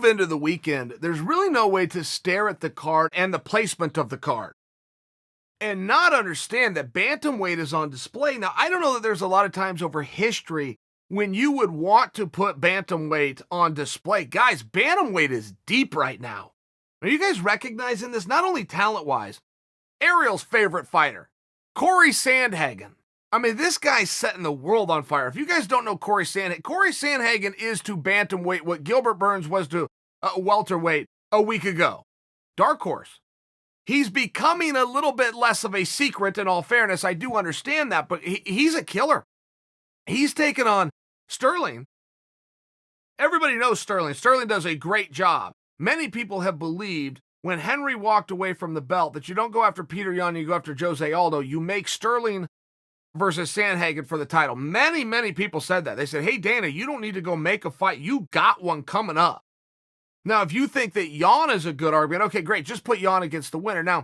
move into the weekend, there's really no way to stare at the card and the placement of the card and not understand that bantamweight is on display. Now, I don't know that there's a lot of times over history when you would want to put bantamweight on display. Guys, bantamweight is deep right now. Are you guys recognizing this? Not only talent-wise, Ariel's favorite fighter, Corey Sandhagen. I mean, this guy's setting the world on fire. If you guys don't know Corey Sandhagen is to bantamweight what Gilbert Burns was to welterweight a week ago. Dark horse. He's becoming a little bit less of a secret, in all fairness. I do understand that, but he's a killer. He's taken on Sterling. Everybody knows Sterling. Sterling does a great job. Many people have believed when Henry walked away from the belt that you don't go after Peter Yan, you go after Jose Aldo. You make Sterling versus Sandhagen for the title. Many people said that. They said, hey, Dana, you don't need to go make a fight. You got one coming up. Now, if you think that Yan is a good argument, okay, great, just put Yan against the winner. Now,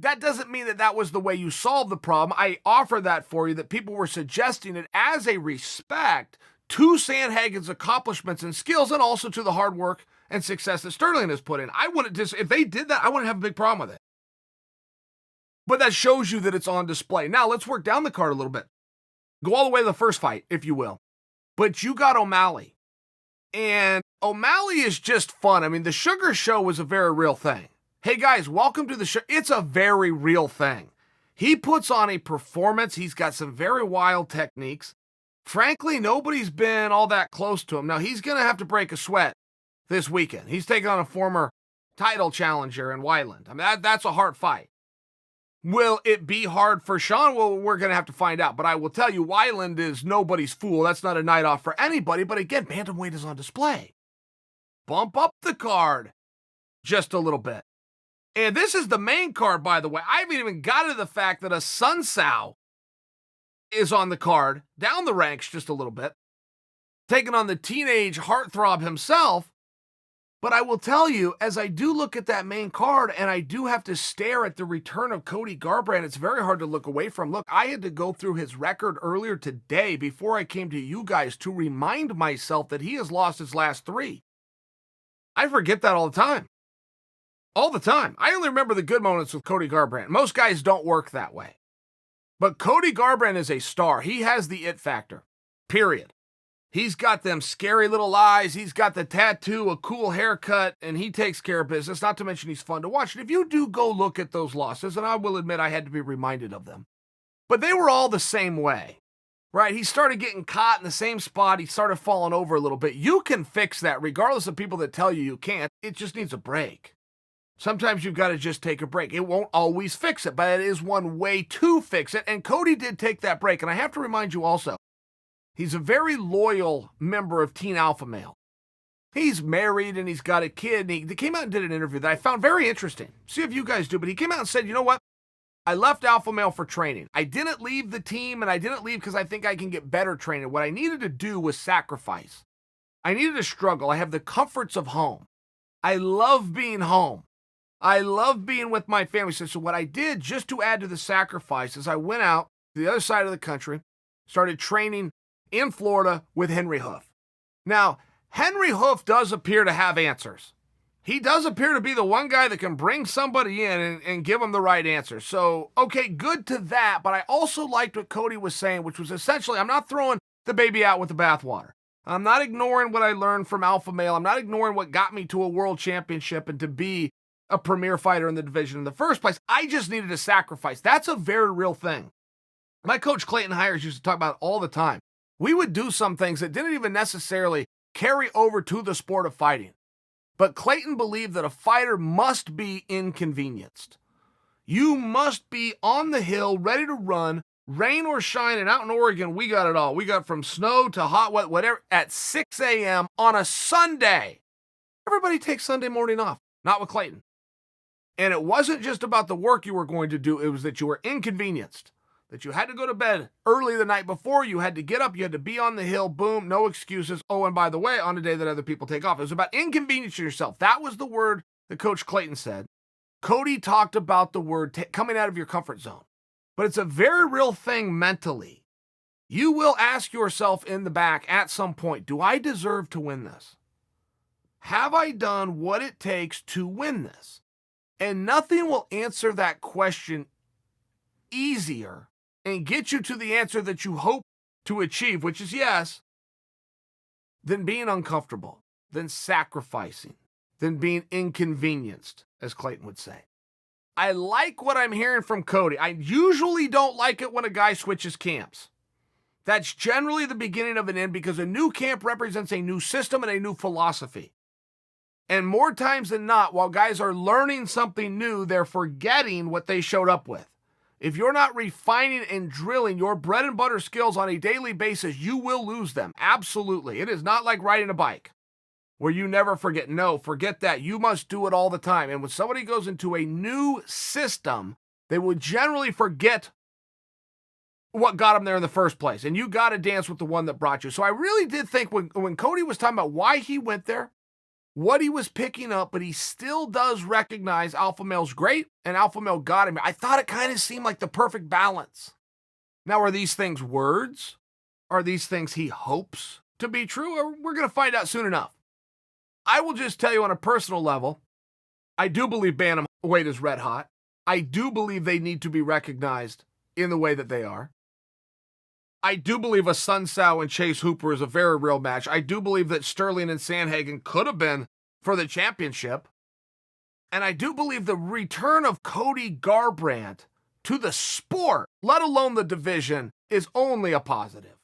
that doesn't mean that that was the way you solved the problem. I offer that for you, that people were suggesting it as a respect to Sandhagen's accomplishments and skills, and also to the hard work and success that Sterling has put in. If they did that, I wouldn't have a big problem with it. But that shows you that it's on display. Now, let's work down the card a little bit. Go all the way to the first fight, if you will. But you got O'Malley. And O'Malley is just fun. I mean, the Sugar Show was a very real thing. Hey, guys, welcome to the show. It's a very real thing. He puts on a performance. He's got some very wild techniques. Frankly, nobody's been all that close to him. Now, he's going to have to break a sweat this weekend. He's taking on a former title challenger in Weiland. I mean, that's a hard fight. Will it be hard for Sean? Well, we're going to have to find out. But I will tell you, Weiland is nobody's fool. That's not a night off for anybody. But again, bantamweight is on display. Bump up the card just a little bit. And this is the main card, by the way. I haven't even got to the fact that a Sun Sao is on the card, down the ranks just a little bit, taking on the teenage heartthrob himself. But I will tell you, as I do look at that main card, and I do have to stare at the return of Cody Garbrandt, it's very hard to look away from. Look, I had to go through his record earlier today before I came to you guys to remind myself that he has lost his last 3. I forget that all the time. All the time. I only remember the good moments with Cody Garbrandt. Most guys don't work that way. But Cody Garbrandt is a star. He has the it factor, period. He's got them scary little eyes. He's got the tattoo, a cool haircut, and he takes care of business. Not to mention he's fun to watch. And if you do go look at those losses, and I will admit I had to be reminded of them, but they were all the same way, right? He started getting caught in the same spot. He started falling over a little bit. You can fix that regardless of people that tell you you can't. It just needs a break. Sometimes you've got to just take a break. It won't always fix it, but it is one way to fix it. And Cody did take that break. And I have to remind you also, he's a very loyal member of Teen Alpha Male. He's married and he's got a kid. And he came out and did an interview that I found very interesting. See if you guys do. But he came out and said, you know what? I left Alpha Male for training. I didn't leave the team, and I didn't leave because I think I can get better training. What I needed to do was sacrifice. I needed to struggle. I have the comforts of home. I love being home. I love being with my family. So what I did just to add to the sacrifice is I went out to the other side of the country, started training in Florida with Henry Hoof. Now, Henry Hoof does appear to have answers. He does appear to be the one guy that can bring somebody in and give them the right answer. So, okay, good to that. But I also liked what Cody was saying, which was essentially, I'm not throwing the baby out with the bathwater. I'm not ignoring what I learned from Alpha Male. I'm not ignoring what got me to a world championship and to be a premier fighter in the division in the first place. I just needed a sacrifice. That's a very real thing. My coach Clayton Hires used to talk about it all the time. We would do some things that didn't even necessarily carry over to the sport of fighting. But Clayton believed that a fighter must be inconvenienced. You must be on the hill, ready to run, rain or shine, and out in Oregon, we got it all. We got from snow to hot, wet, whatever, at 6 a.m. on a Sunday. Everybody takes Sunday morning off, not with Clayton. And it wasn't just about the work you were going to do, it was that you were inconvenienced. That you had to go to bed early the night before, you had to get up, you had to be on the hill, boom, no excuses. Oh, and by the way, on a day that other people take off. It was about inconveniencing yourself. That was the word that Coach Clayton said. Cody talked about the word coming out of your comfort zone. But it's a very real thing mentally. You will ask yourself in the back at some point, do I deserve to win this? Have I done what it takes to win this? And nothing will answer that question easier and get you to the answer that you hope to achieve, which is yes, than being uncomfortable, than sacrificing, than being inconvenienced, as Clayton would say. I like what I'm hearing from Cody. I usually don't like it when a guy switches camps. That's generally the beginning of an end because a new camp represents a new system and a new philosophy. And more times than not, while guys are learning something new, they're forgetting what they showed up with. If you're not refining and drilling your bread and butter skills on a daily basis, you will lose them. Absolutely. It is not like riding a bike where you never forget. No, forget that. You must do it all the time. And when somebody goes into a new system, they will generally forget what got them there in the first place. And you got to dance with the one that brought you. So I really did think when Cody was talking about why he went there, what he was picking up, but he still does recognize alpha male's great and alpha male got him. I thought it kind of seemed like the perfect balance. Now, are these things words? Are these things he hopes to be true? Or we're going to find out soon enough. I will just tell you on a personal level, I do believe Bantamweight is red hot. I do believe they need to be recognized in the way that they are. I do believe a Sun Tzu and Chase Hooper is a very real match. I do believe that Sterling and Sandhagen could have been for the championship. And I do believe the return of Cody Garbrandt to the sport, let alone the division, is only a positive.